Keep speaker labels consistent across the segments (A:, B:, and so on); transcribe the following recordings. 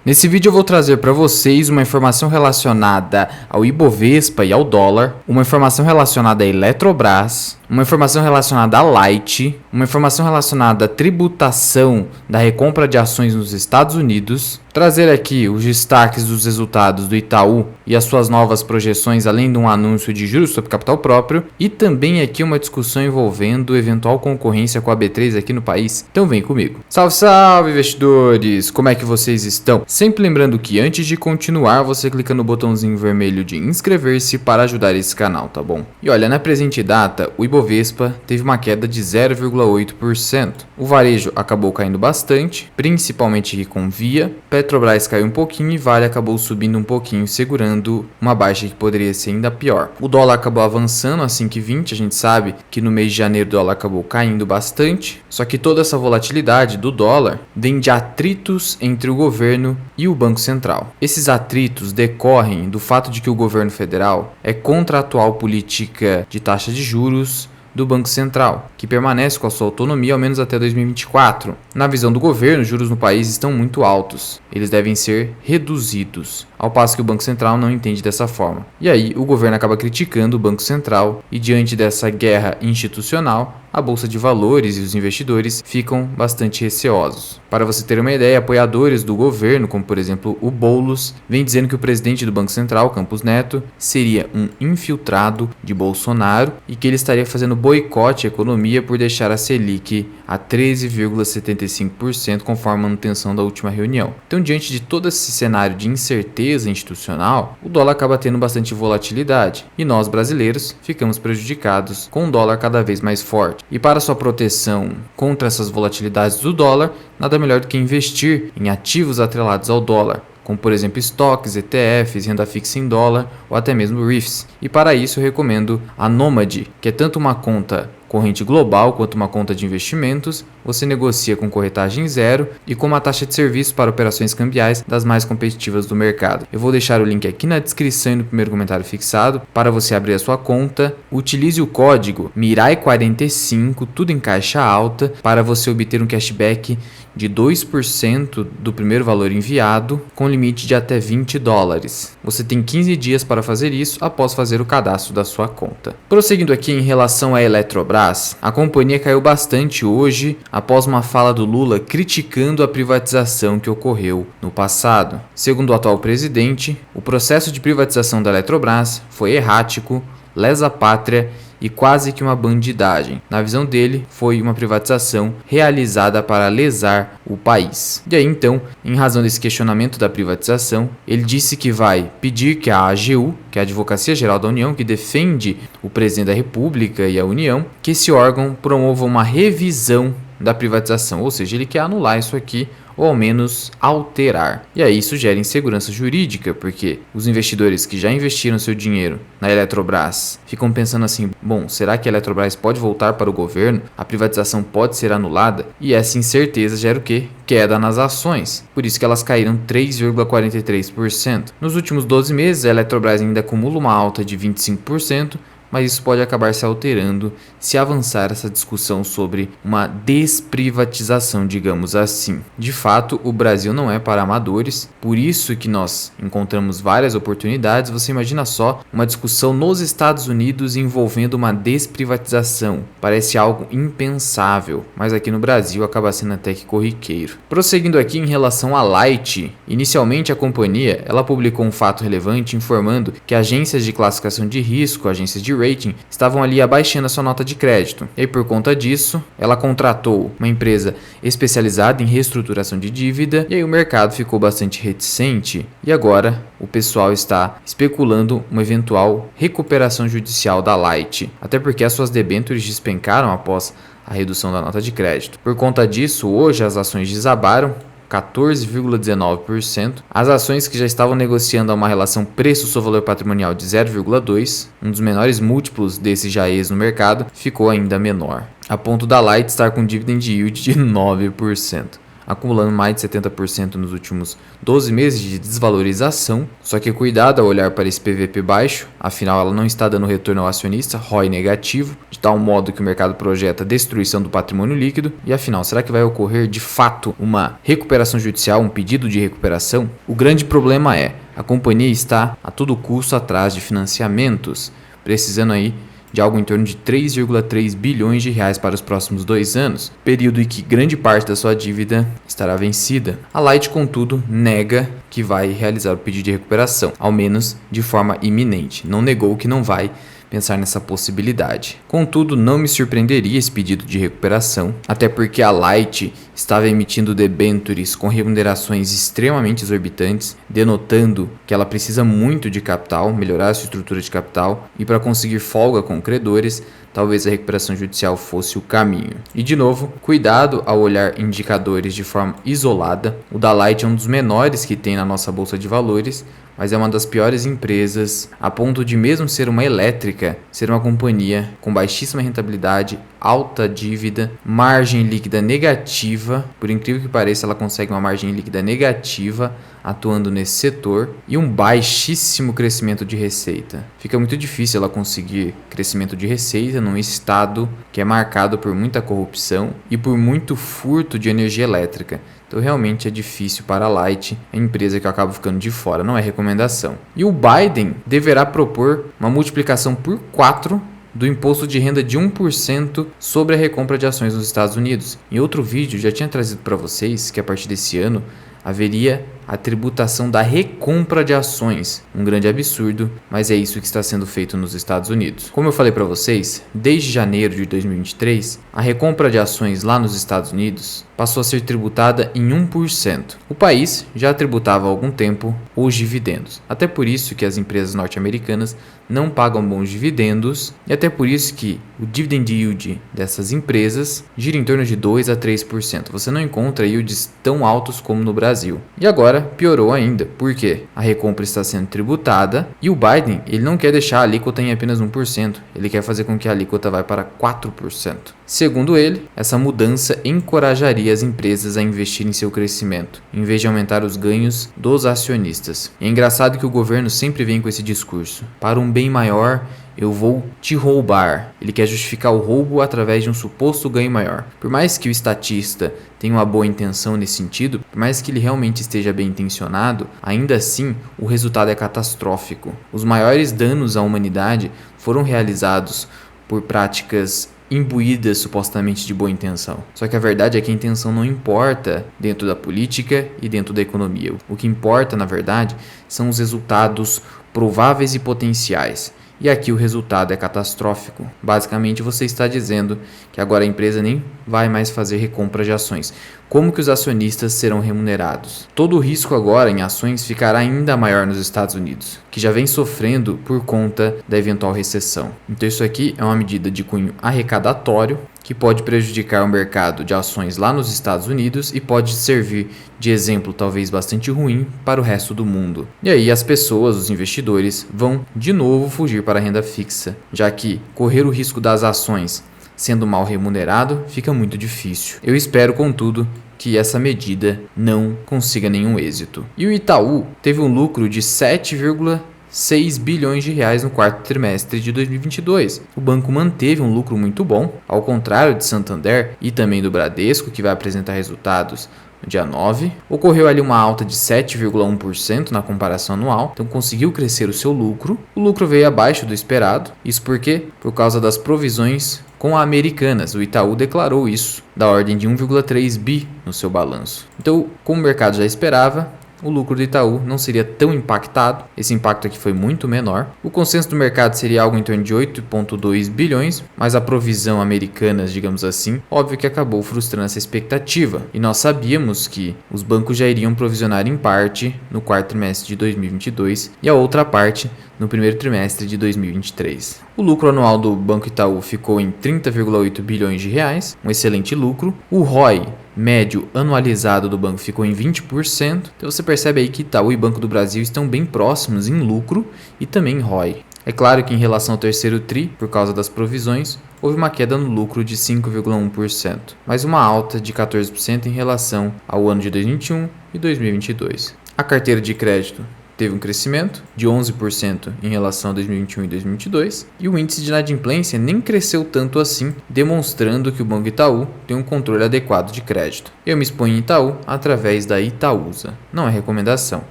A: Nesse vídeo eu vou trazer para vocês uma informação relacionada ao Ibovespa e ao dólar, uma informação relacionada à Eletrobras, uma informação relacionada à Light, uma informação relacionada à tributação da recompra de ações nos Estados Unidos, trazer aqui os destaques dos resultados do Itaú e as suas novas projeções, além de um anúncio de juros sobre capital próprio, e também aqui uma discussão envolvendo eventual concorrência com a B3 aqui no país. Então vem comigo. Salve, salve investidores! Como é que vocês estão? Sempre lembrando que antes de continuar, você clica no botãozinho vermelho de inscrever-se para ajudar esse canal, tá bom? E olha, na presente data, o Ibovespa teve uma queda de 0,8%. O varejo acabou caindo bastante, principalmente aqui com Via. Petrobras caiu um pouquinho e Vale acabou subindo um pouquinho, segurando uma baixa que poderia ser ainda pior. O dólar acabou avançando a 5,20, a gente sabe que no mês de janeiro o dólar acabou caindo bastante, só que toda essa volatilidade do dólar vem de atritos entre o governo e o Banco Central. Esses atritos decorrem do fato de que o governo federal é contra a atual política de taxa de juros do Banco Central, que permanece com a sua autonomia ao menos até 2024. Na visão do governo, os juros no país estão muito altos. Eles devem ser reduzidos, ao passo que o Banco Central não entende dessa forma. E aí, o governo acaba criticando o Banco Central e diante dessa guerra institucional, a Bolsa de Valores e os investidores ficam bastante receosos. Para você ter uma ideia, apoiadores do governo, como por exemplo o Boulos, vem dizendo que o presidente do Banco Central, Campos Neto, seria um infiltrado de Bolsonaro e que ele estaria fazendo boicote à economia por deixar a Selic a 13,75% conforme a manutenção da última reunião. Então, diante de todo esse cenário de incerteza institucional, o dólar acaba tendo bastante volatilidade e nós brasileiros ficamos prejudicados com o dólar cada vez mais forte. E para sua proteção contra essas volatilidades do dólar, nada melhor do que investir em ativos atrelados ao dólar, como por exemplo estoques, ETFs, renda fixa em dólar ou até mesmo REITs. E para isso eu recomendo a Nomad, que é tanto uma conta corrente global quanto uma conta de investimentos. Você negocia com corretagem zero e com uma taxa de serviço para operações cambiais das mais competitivas do mercado. Eu vou deixar o link aqui na descrição e no primeiro comentário fixado para você abrir a sua conta. Utilize o código MIRAI45, tudo em caixa alta, para você obter um cashback de 2% do primeiro valor enviado, com limite de até $20. Você tem 15 dias para fazer isso após fazer o cadastro da sua conta. Prosseguindo aqui em relação à Eletrobras, a companhia caiu bastante hoje após uma fala do Lula criticando a privatização que ocorreu no passado. Segundo o atual presidente, o processo de privatização da Eletrobras foi errático, lesa pátria e quase que uma bandidagem. Na visão dele, foi uma privatização realizada para lesar o país. E aí então, em razão desse questionamento da privatização, ele disse que vai pedir que a AGU, que é a Advocacia Geral da União, que defende o presidente da República e a União, que esse órgão promova uma revisão da privatização, ou seja, ele quer anular isso aqui ou ao menos alterar. E aí isso gera insegurança jurídica, porque os investidores que já investiram seu dinheiro na Eletrobras ficam pensando assim, bom, será que a Eletrobras pode voltar para o governo? A privatização pode ser anulada? E essa incerteza gera o quê? Queda nas ações. Por isso que elas caíram 3,43%. Nos últimos 12 meses, a Eletrobras ainda acumula uma alta de 25%, mas isso pode acabar se alterando se avançar essa discussão sobre uma desprivatização, digamos assim. De fato, o Brasil não é para amadores, por isso que nós encontramos várias oportunidades. Você imagina só uma discussão nos Estados Unidos envolvendo uma desprivatização. Parece algo impensável, mas aqui no Brasil acaba sendo até que corriqueiro. Prosseguindo aqui em relação à Light, inicialmente a companhia ela publicou um fato relevante informando que agências de classificação de risco, agências de rating, estavam ali abaixando a sua nota de crédito. E aí, por conta disso, ela contratou uma empresa especializada em reestruturação de dívida, e aí o mercado ficou bastante reticente, e agora o pessoal está especulando uma eventual recuperação judicial da Light, até porque as suas debêntures despencaram após a redução da nota de crédito. Por conta disso, hoje as ações desabaram 14,19%. As ações que já estavam negociando a uma relação preço-valor patrimonial de 0,2, um dos menores múltiplos desse já ex no mercado, ficou ainda menor, a ponto da Light estar com dividend yield de 9%. acumulando mais de 70% nos últimos 12 meses de desvalorização. Só que cuidado ao olhar para esse PVP baixo, afinal ela não está dando retorno ao acionista, ROI negativo, de tal modo que o mercado projeta destruição do patrimônio líquido. E afinal, será que vai ocorrer de fato uma recuperação judicial, um pedido de recuperação? O grande problema é, a companhia está a todo custo atrás de financiamentos, precisando aí de algo em torno de 3,3 bilhões de reais para os próximos 2 anos, período em que grande parte da sua dívida estará vencida. A Light, contudo, nega que vai realizar o pedido de recuperação, ao menos de forma iminente. Não negou que não vai pensar nessa possibilidade. Contudo, não me surpreenderia esse pedido de recuperação, até porque a Light estava emitindo debêntures com remunerações extremamente exorbitantes, denotando que ela precisa muito de capital, melhorar a sua estrutura de capital, e para conseguir folga com credores, talvez a recuperação judicial fosse o caminho. E de novo, cuidado ao olhar indicadores de forma isolada. O da Light é um dos menores que tem na nossa bolsa de valores, mas é uma das piores empresas, a ponto de, mesmo ser uma elétrica, ser uma companhia com baixíssima rentabilidade, alta dívida, margem líquida negativa. Por incrível que pareça, ela consegue uma margem líquida negativa atuando nesse setor e um baixíssimo crescimento de receita. Fica muito difícil ela conseguir crescimento de receita num estado que é marcado por muita corrupção e por muito furto de energia elétrica. Então realmente é difícil para a Light, a empresa que eu acabo ficando de fora, não é recomendação. E o Biden deverá propor uma multiplicação por 4 do imposto de renda de 1% sobre a recompra de ações nos Estados Unidos. Em outro vídeo já tinha trazido para vocês que a partir desse ano haveria a tributação da recompra de ações. Um grande absurdo, mas é isso que está sendo feito nos Estados Unidos. Como eu falei para vocês, desde janeiro de 2023, a recompra de ações lá nos Estados Unidos passou a ser tributada em 1%. O país já tributava há algum tempo os dividendos. Até por isso que as empresas norte-americanas não pagam bons dividendos e até por isso que o dividend yield dessas empresas gira em torno de 2 a 3%. Você não encontra yields tão altos como no Brasil. E agora piorou ainda, porque a recompra está sendo tributada e o Biden ele não quer deixar a alíquota em apenas 1%, ele quer fazer com que a alíquota vá para 4%. Segundo ele, essa mudança encorajaria as empresas a investir em seu crescimento, em vez de aumentar os ganhos dos acionistas. E é engraçado que o governo sempre vem com esse discurso: para um bem maior, eu vou te roubar. Ele quer justificar o roubo através de um suposto ganho maior. Por mais que o estatista tenha uma boa intenção nesse sentido, por mais que ele realmente esteja bem intencionado, ainda assim o resultado é catastrófico. Os maiores danos à humanidade foram realizados por práticas imbuídas supostamente de boa intenção. Só que a verdade é que a intenção não importa dentro da política e dentro da economia. O que importa, na verdade, são os resultados prováveis e potenciais. E aqui o resultado é catastrófico. Basicamente você está dizendo que agora a empresa nem vai mais fazer recompra de ações. Como que os acionistas serão remunerados? Todo o risco agora em ações ficará ainda maior nos Estados Unidos, que já vem sofrendo por conta da eventual recessão. Então isso aqui é uma medida de cunho arrecadatório que pode prejudicar o mercado de ações lá nos Estados Unidos e pode servir de exemplo talvez bastante ruim para o resto do mundo. E aí as pessoas, os investidores, vão de novo fugir para a renda fixa, já que correr o risco das ações sendo mal remunerado fica muito difícil. Eu espero, contudo, que essa medida não consiga nenhum êxito. E o Itaú teve um lucro de 7,6 bilhões de reais no quarto trimestre de 2022. O banco manteve um lucro muito bom, ao contrário de Santander e também do Bradesco, que vai apresentar resultados no dia 9. Ocorreu ali uma alta de 7,1% na comparação anual, então conseguiu crescer o seu lucro. O lucro veio abaixo do esperado, isso por causa das provisões com a Americanas. O Itaú declarou isso, da ordem de 1,3 bi no seu balanço. Então, como o mercado já esperava, o lucro do Itaú não seria tão impactado, esse impacto aqui foi muito menor. O consenso do mercado seria algo em torno de 8,2 bilhões, mas a provisão Americanas, digamos assim, óbvio que acabou frustrando essa expectativa. E nós sabíamos que os bancos já iriam provisionar em parte no quarto trimestre de 2022 e a outra parte no primeiro trimestre de 2023. O lucro anual do Banco Itaú ficou em 30,8 bilhões de reais, um excelente lucro. O ROI médio anualizado do banco ficou em 20%. Então você percebe aí que Itaú e Banco do Brasil estão bem próximos em lucro e também em ROI. É claro que em relação ao terceiro TRI, por causa das provisões, houve uma queda no lucro de 5,1%, mas uma alta de 14% em relação ao ano de 2021 e 2022. A carteira de crédito teve um crescimento de 11% em relação a 2021 e 2022, e o índice de inadimplência nem cresceu tanto assim, demonstrando que o Banco Itaú tem um controle adequado de crédito. Eu me exponho em Itaú através da Itaúsa, não é recomendação.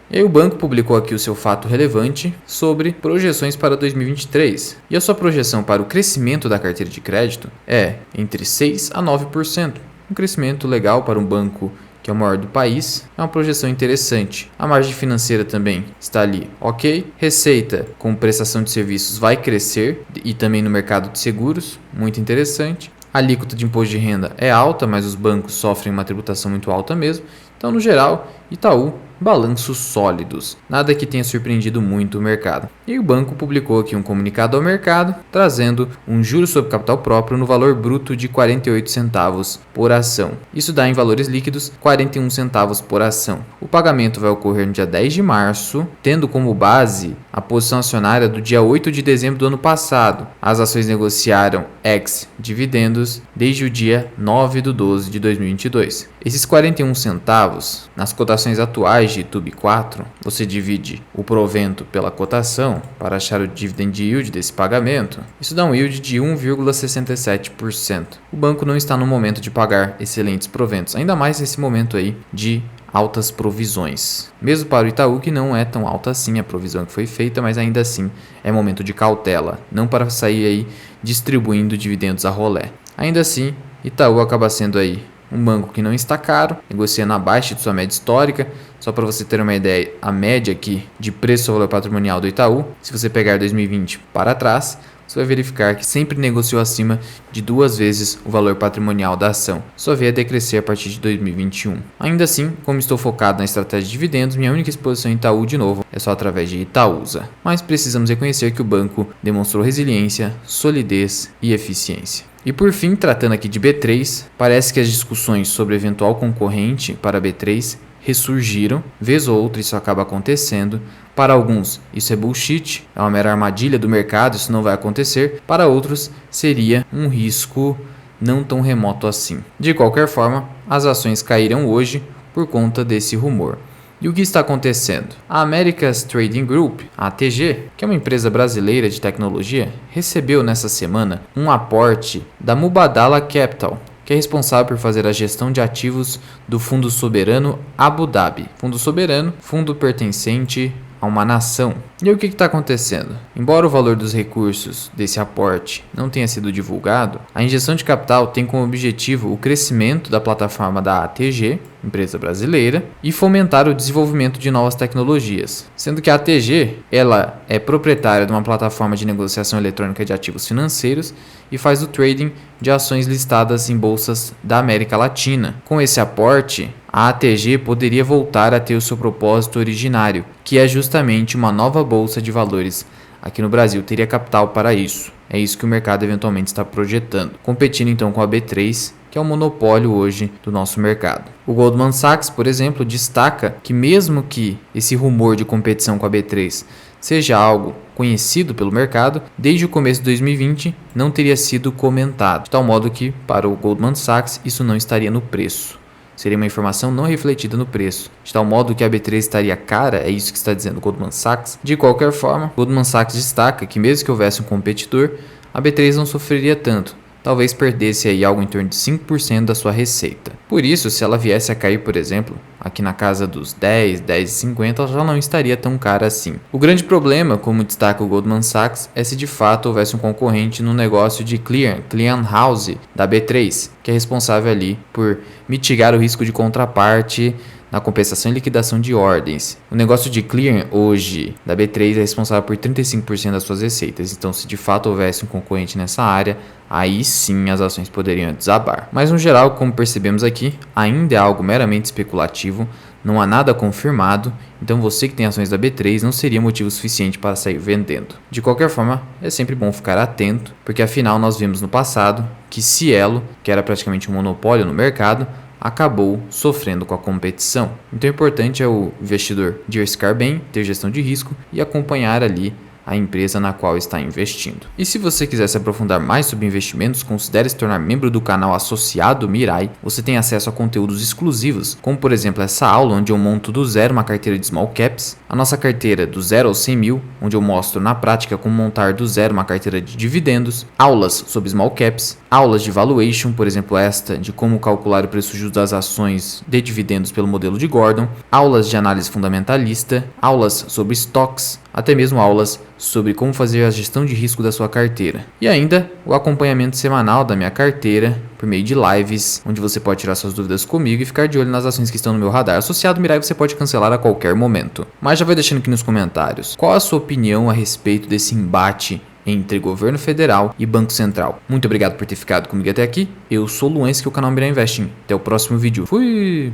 A: E aí o banco publicou aqui o seu fato relevante sobre projeções para 2023, e a sua projeção para o crescimento da carteira de crédito é entre 6 a 9%, um crescimento legal para um banco que é o maior do país, é uma projeção interessante. A margem financeira também está ali, ok. Receita com prestação de serviços vai crescer e também no mercado de seguros, muito interessante. A alíquota de imposto de renda é alta, mas os bancos sofrem uma tributação muito alta mesmo. Então, no geral, Itaú, balanços sólidos, nada que tenha surpreendido muito o mercado. E o banco publicou aqui um comunicado ao mercado, trazendo um juro sobre capital próprio no valor bruto de 48 centavos por ação. Isso dá em valores líquidos 41 centavos por ação. O pagamento vai ocorrer no dia 10 de março, tendo como base a posição acionária do dia 8 de dezembro do ano passado. As ações negociaram ex-dividendos desde o dia 9 de 12 de 2022. Esses 41 centavos, nas cotações atuais de Tube 4, você divide o provento pela cotação para achar o dividend yield desse pagamento. Isso dá um yield de 1,67%. O banco não está no momento de pagar excelentes proventos, ainda mais nesse momento aí de altas provisões. Mesmo para o Itaú, que não é tão alta assim a provisão que foi feita, mas ainda assim é momento de cautela, não para sair aí distribuindo dividendos a rolé. Ainda assim, Itaú acaba sendo aí um banco que não está caro, negociando abaixo de sua média histórica. Só para você ter uma ideia, a média aqui de preço ao valor patrimonial do Itaú, se você pegar 2020 para trás, você vai verificar que sempre negociou acima de 2 vezes o valor patrimonial da ação. Só veio a decrescer a partir de 2021. Ainda assim, como estou focado na estratégia de dividendos, minha única exposição em Itaú, de novo, é só através de Itaúsa. Mas precisamos reconhecer que o banco demonstrou resiliência, solidez e eficiência. E por fim, tratando aqui de B3, parece que as discussões sobre eventual concorrente para B3 ressurgiram. Vez ou outra isso acaba acontecendo. Para alguns isso é bullshit, é uma mera armadilha do mercado, isso não vai acontecer. Para outros seria um risco não tão remoto assim. De qualquer forma, as ações caíram hoje por conta desse rumor. E o que está acontecendo? A Americas Trading Group, a ATG, que é uma empresa brasileira de tecnologia, recebeu nessa semana um aporte da Mubadala Capital, que é responsável por fazer a gestão de ativos do Fundo Soberano Abu Dhabi. Fundo soberano, fundo pertencente a uma nação. E aí, o que está acontecendo? Embora o valor dos recursos desse aporte não tenha sido divulgado, a injeção de capital tem como objetivo o crescimento da plataforma da ATG, empresa brasileira, e fomentar o desenvolvimento de novas tecnologias. Sendo que a ATG ela é proprietária de uma plataforma de negociação eletrônica de ativos financeiros e faz o trading de ações listadas em bolsas da América Latina. Com esse aporte, a ATG poderia voltar a ter o seu propósito originário, que é justamente uma nova bolsa de valores. Aqui no Brasil teria capital para isso. É isso que o mercado eventualmente está projetando, competindo então com a B3, que é o monopólio hoje do nosso mercado. O Goldman Sachs, por exemplo, destaca que mesmo que esse rumor de competição com a B3 seja algo conhecido pelo mercado, desde o começo de 2020 não teria sido comentado, de tal modo que para o Goldman Sachs isso não estaria no preço. Seria uma informação não refletida no preço, de tal modo que a B3 estaria cara, é isso que está dizendo o Goldman Sachs. De qualquer forma, Goldman Sachs destaca que mesmo que houvesse um competidor, a B3 não sofreria tanto, talvez perdesse aí algo em torno de 5% da sua receita. Por isso, se ela viesse a cair, por exemplo, aqui na casa dos 10, 10,50, ela já não estaria tão cara assim. O grande problema, como destaca o Goldman Sachs, é se de fato houvesse um concorrente no negócio de clearing house da B3, que é responsável ali por mitigar o risco de contraparte na compensação e liquidação de ordens. O negócio de clearing hoje da B3 é responsável por 35% das suas receitas, então se de fato houvesse um concorrente nessa área, aí sim as ações poderiam desabar. Mas no geral, como percebemos aqui, ainda é algo meramente especulativo, não há nada confirmado, então você que tem ações da B3 não seria motivo suficiente para sair vendendo. De qualquer forma, é sempre bom ficar atento, porque afinal nós vimos no passado que Cielo, que era praticamente um monopólio no mercado, acabou sofrendo com a competição. Então o importante é o investidor diversificar bem, ter gestão de risco e acompanhar ali a empresa na qual está investindo. E se você quiser se aprofundar mais sobre investimentos, considere se tornar membro do canal associado Mirai. Você tem acesso a conteúdos exclusivos, como por exemplo essa aula onde eu monto do zero uma carteira de small caps, a nossa carteira do 0 aos 100 mil, onde eu mostro na prática como montar do zero uma carteira de dividendos, aulas sobre small caps, aulas de valuation, por exemplo esta de como calcular o preço justo das ações de dividendos pelo modelo de Gordon, aulas de análise fundamentalista, aulas sobre stocks, até mesmo aulas sobre como fazer a gestão de risco da sua carteira. E ainda o acompanhamento semanal da minha carteira por meio de lives, onde você pode tirar suas dúvidas comigo e ficar de olho nas ações que estão no meu radar. Associado Mirai você pode cancelar a qualquer momento. Mas já vai deixando aqui nos comentários qual a sua opinião a respeito desse embate entre governo federal e Banco Central. Muito obrigado por ter ficado comigo até aqui. Eu sou o Luan, esse que é o canal Mirai Investing. Até o próximo vídeo. Fui!